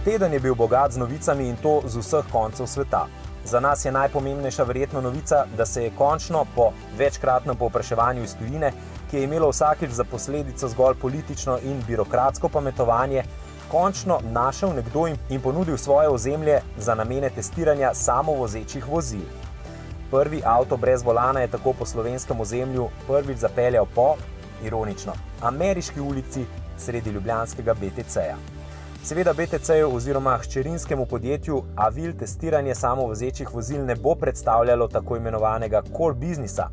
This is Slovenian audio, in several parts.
Teden je bil bogat z novicami in to z vseh koncev sveta. Za nas je najpomembnejša verjetno novica, da se je končno po večkratnem povpraševanju iz tujine, ki je imelo vsakič za posledico zgolj politično in birokratsko pametovanje, končno našel nekdo in ponudil svoje ozemlje za namene testiranja samovozečih vozil. Prvi avto brez volana je tako po slovenskem ozemlju prvič zapeljal po, ironično, ameriški ulici sredi ljubljanskega BTC-ja. Seveda BTC-ju oziroma hčerinskemu podjetju Avil testiranje samovozečih vozil ne bo predstavljalo tako imenovanega core biznisa,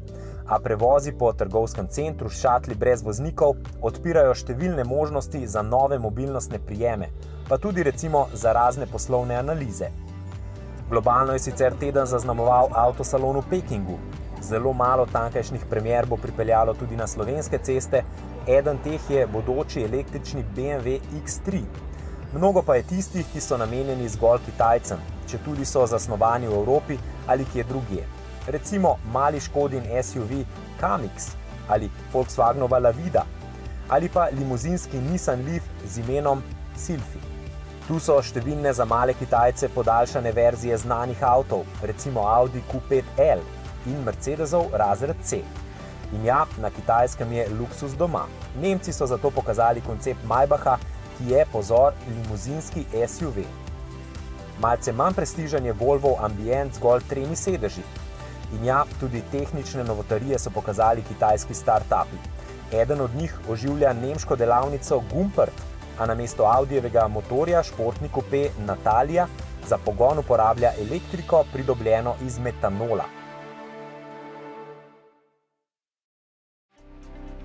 a prevozi po trgovskem centru s šatli brez voznikov odpirajo številne možnosti za nove mobilnostne prijeme, pa tudi recimo za razne poslovne analize. Globalno je sicer teden zaznamoval avtosalon v Pekingu. Zelo malo tamkajšnjih premier bo pripeljalo tudi na slovenske ceste, eden teh je bodoči električni BMW X3. Mnogo pa je tistih, ki so namenjeni zgolj Kitajcem, četudi so zasnovani v Evropi ali kje drugje. Recimo mali Škodin SUV Kamix ali Volkswagenova Lavida ali pa limuzinski Nissan Leaf z imenom Sylphy. Tu so številne za male Kitajce podaljšane verzije znanih avtov, recimo Audi Q5L in Mercedesov razred C. In ja, na Kitajskem je luksus doma. Nemci so zato pokazali koncept Maybacha, ki je, pozor, limuzinski SUV. Malce manj prestižen je Volvo Ambient zgolj 3 sedeži. In ja, tudi tehnične novotarije so pokazali kitajski start-upi. Eden od njih oživlja nemško delavnico Gumpert, a namesto Audijevega motorja športni kupé Natalia za pogon uporablja elektriko, pridobljeno iz metanola.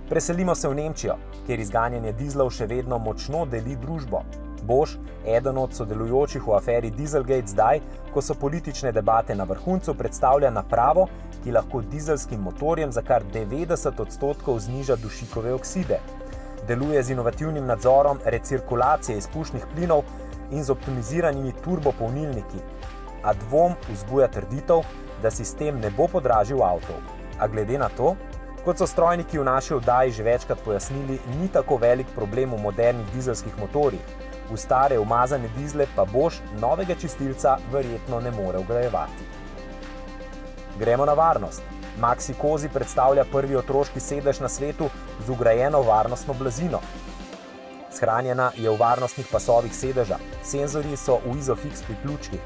Preselimo se v Nemčijo, kjer izganjanje dizlov še vedno močno deli družbo. Bosch, eden od sodelujočih v aferi Dieselgate zdaj, ko so politične debate na vrhuncu, predstavlja napravo, ki lahko dizelskim motorjem za kar 90% zniža dušikove okside. Deluje z inovativnim nadzorom recirkulacije izpušnih plinov in z optimiziranimi turbopolnilniki. A dvom vzbuja trditev, da sistem ne bo podražil avtov. A glede na to, kot so strojniki v naši oddaji že večkrat pojasnili, ni tako velik problem v modernih dizelskih motorjih. V stare umazane dizle pa Bosch novega čistilca verjetno ne more vgrajevati. Gremo na varnost. Maxi Cosi predstavlja prvi otroški sedež na svetu z vgrajeno varnostno blazino. Shranjena je v varnostnih pasovih sedeža, senzorji so v Isofix priključkih.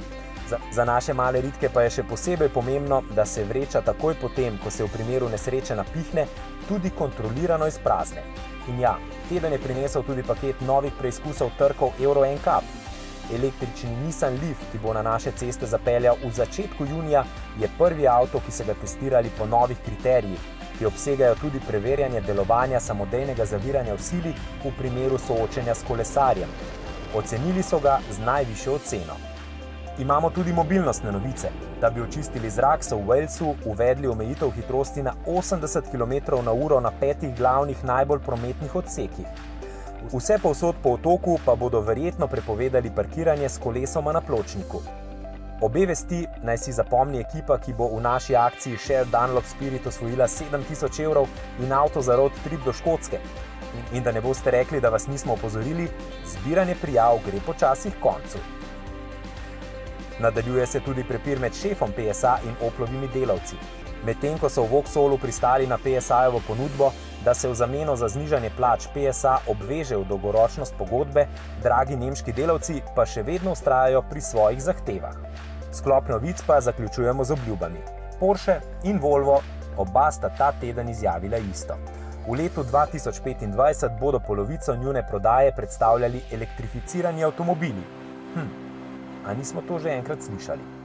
Za naše male ritke pa je še posebej pomembno, da se vreča takoj potem, ko se v primeru nesreče napihne, tudi kontrolirano izprazne. In ja, teden je prinesel tudi paket novih preizkusov trkov Euro NCAP. Električni Nissan Leaf, ki bo na naše ceste zapeljal v začetku junija, je prvi avto, ki so ga testirali po novih kriterijih, ki obsegajo tudi preverjanje delovanja samodejnega zaviranja v sili v primeru soočenja s kolesarjem. Ocenili so ga z najvišjo oceno. Imamo tudi mobilnostne novice. Da bi očistili zrak, so v Walesu uvedli omejitev hitrosti na 80 km/h na 5 glavnih najbolj prometnih odsekih. Vse povsod po otoku pa bodo verjetno prepovedali parkiranje s kolesoma na pločniku. Obe vesti naj si zapomni ekipa, ki bo v naši akciji Share Dunlop Spirit osvojila 7.000 evrov in avto za road trip do Škotske. In da ne boste rekli, da vas nismo opozorili, zbiranje prijav gre počasi h koncu. Nadaljuje se tudi prepir med šefom PSA in Oplovimi delavci. Medtem ko so v Vauxhallu pristali na PSA-jevo ponudbo, da se v zameno za znižanje plač PSA obveže v dolgoročnost pogodbe, dragi nemški delavci pa še vedno vztrajajo pri svojih zahtevah. Sklop novic pa zaključujemo z obljubami. Porsche in Volvo, oba sta ta teden izjavila isto. V letu 2025 bodo polovico njune prodaje predstavljali elektrificirani avtomobili. A nismo to že enkrat slišali?